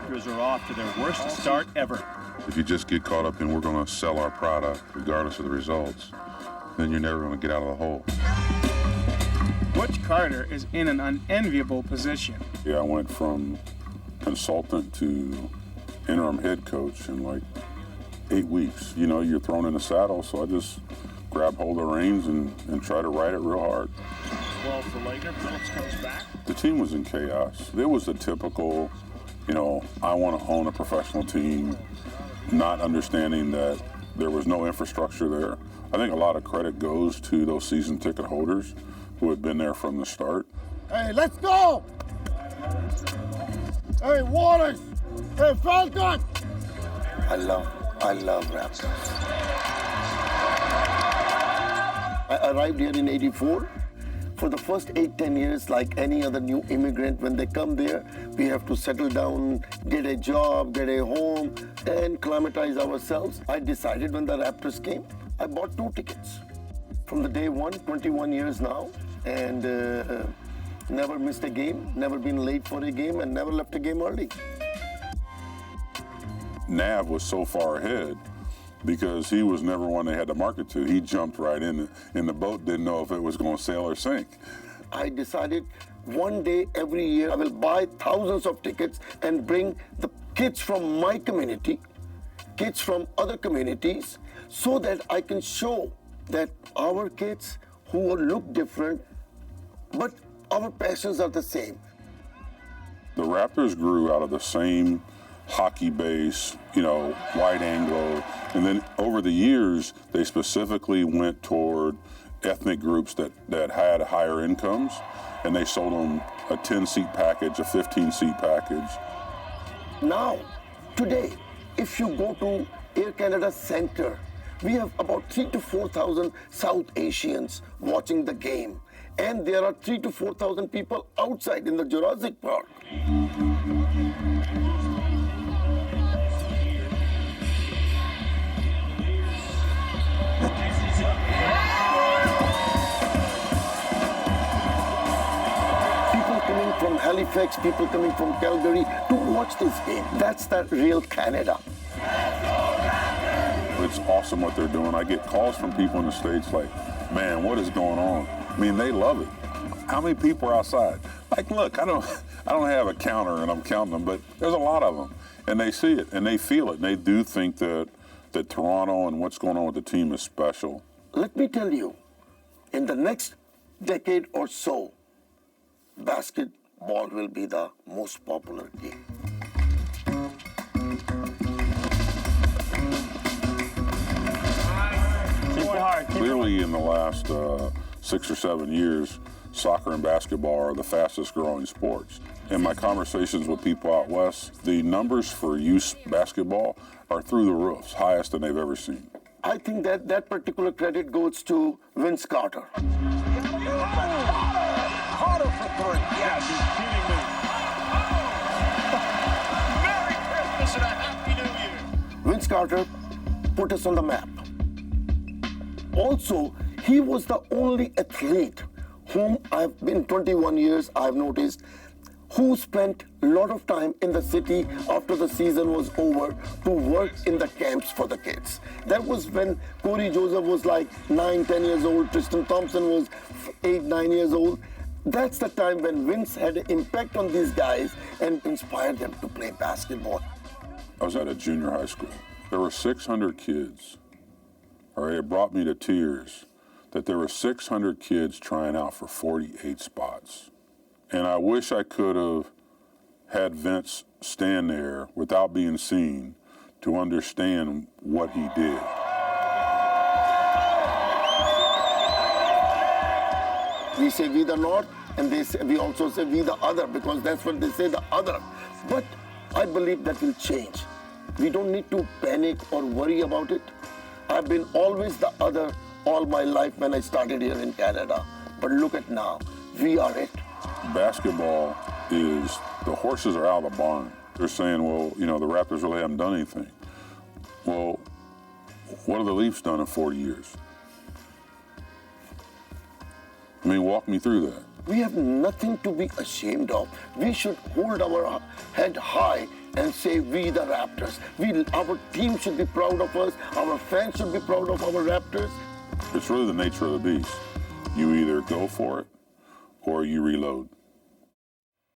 Raptors are off to their worst start ever. If you just get caught up in we're going to sell our product regardless of the results, then you're never going to get out of the hole. Butch Carter is in an unenviable position. Yeah, I went from consultant to interim head coach in like 8 weeks. You know, you're thrown in the saddle, so I just grab hold of the reins and try to ride it real hard. 12 for Laettner. Phillips comes back. The team was in chaos. It was the typical, you know, I want to own a professional team, not understanding that there was no infrastructure there. I think a lot of credit goes to those season ticket holders who had been there from the start. Hey, let's go! Hey, Waters! Hey, Falcon! I love Raptors. I arrived here in '84. For the first 8-10 years, like any other new immigrant, when they come there, we have to settle down, get a job, get a home, and acclimatize ourselves. I decided when the Raptors came, I bought 2 tickets. From the day one, 21 years now, and never missed a game, never been late for a game, and never left a game early. Nav was so far ahead because he was never one they had to market to. He jumped right in the boat, didn't know if it was going to sail or sink. I decided one day every year I will buy thousands of tickets and bring the kids from my community, kids from other communities, so that I can show that our kids who look different, but our passions are the same. The Raptors grew out of the same hockey base, you know, wide angle, and then over the years, they specifically went toward ethnic groups that had higher incomes, and they sold them a 10-seat package, a 15-seat package. Now, today, if you go to Air Canada Centre, we have about 3,000 to 4,000 South Asians watching the game, and there are 3,000 to 4,000 people outside in the Jurassic Park. Coming from Halifax, people coming from Calgary to watch this game. That's the real Canada. It's awesome what they're doing. I get calls from people in the States like, man, what is going on? I mean, they love it. How many people are outside? Like, look, I don't have a counter and I'm counting them, but there's a lot of them. And they see it and they feel it. And they do think that Toronto and what's going on with the team is special. Let me tell you, in the next decade or so, basketball will be the most popular game. Clearly, in the last 6 or 7 years, soccer and basketball are the fastest growing sports. In my conversations with people out west, the numbers for youth basketball are through the roof, highest than they've ever seen. I think that particular credit goes to Vince Carter. Carter for 3. Yes. Merry Christmas and a Happy New Year. Vince Carter put us on the map. Also, he was the only athlete whom I've been 21 years, I've noticed, who spent a lot of time in the city after the season was over to work in the camps for the kids. That was when Corey Joseph was like 9, 10 years old, Tristan Thompson was 8, 9 years old. That's the time when Vince had an impact on these guys and inspired them to play basketball. I was at a junior high school. There were 600 kids. All right, it brought me to tears that there were 600 kids trying out for 48 spots. And I wish I could have had Vince stand there without being seen to understand what he did. We say we the North, and we also say we the other, because that's what they say, the other. But I believe that will change. We don't need to panic or worry about it. I've been always the other all my life when I started here in Canada. But look at now, we are it. Basketball is, the horses are out of the barn. They're saying, well, you know, the Raptors really haven't done anything. Well, what have the Leafs done in 40 years? I mean, walk me through that. We have nothing to be ashamed of. We should hold our head high and say, we the Raptors. Our team should be proud of us. Our fans should be proud of our Raptors. It's really the nature of the beast. You either go for it or you reload.